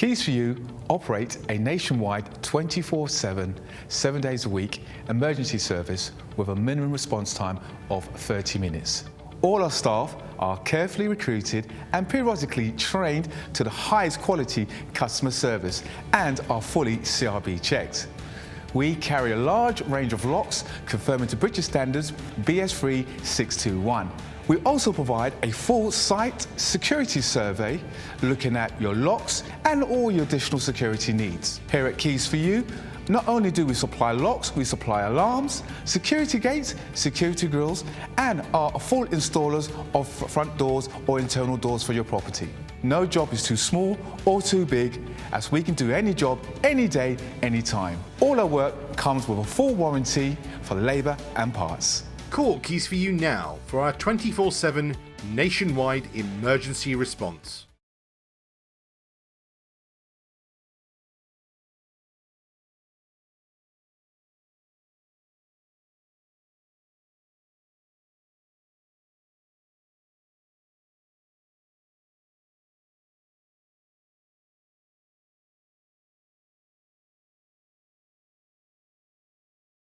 Keys4u operate a nationwide 24/7, 7 days a week emergency service with a minimum response time of 30 minutes. All our staff are carefully recruited and periodically trained to the highest quality customer service and are fully CRB checked. We carry a large range of locks conforming to British standards BS3 621. We also provide a full site security survey looking at your locks and all your additional security needs. Here at Keys4u, not only do we supply locks, we supply alarms, security gates, security grills, and are full installers of front doors or internal doors for your property. No job is too small or too big, as we can do any job, any day, anytime. All our work comes with a full warranty for labour and parts. Call Keys4u now for our 24/7 nationwide emergency response.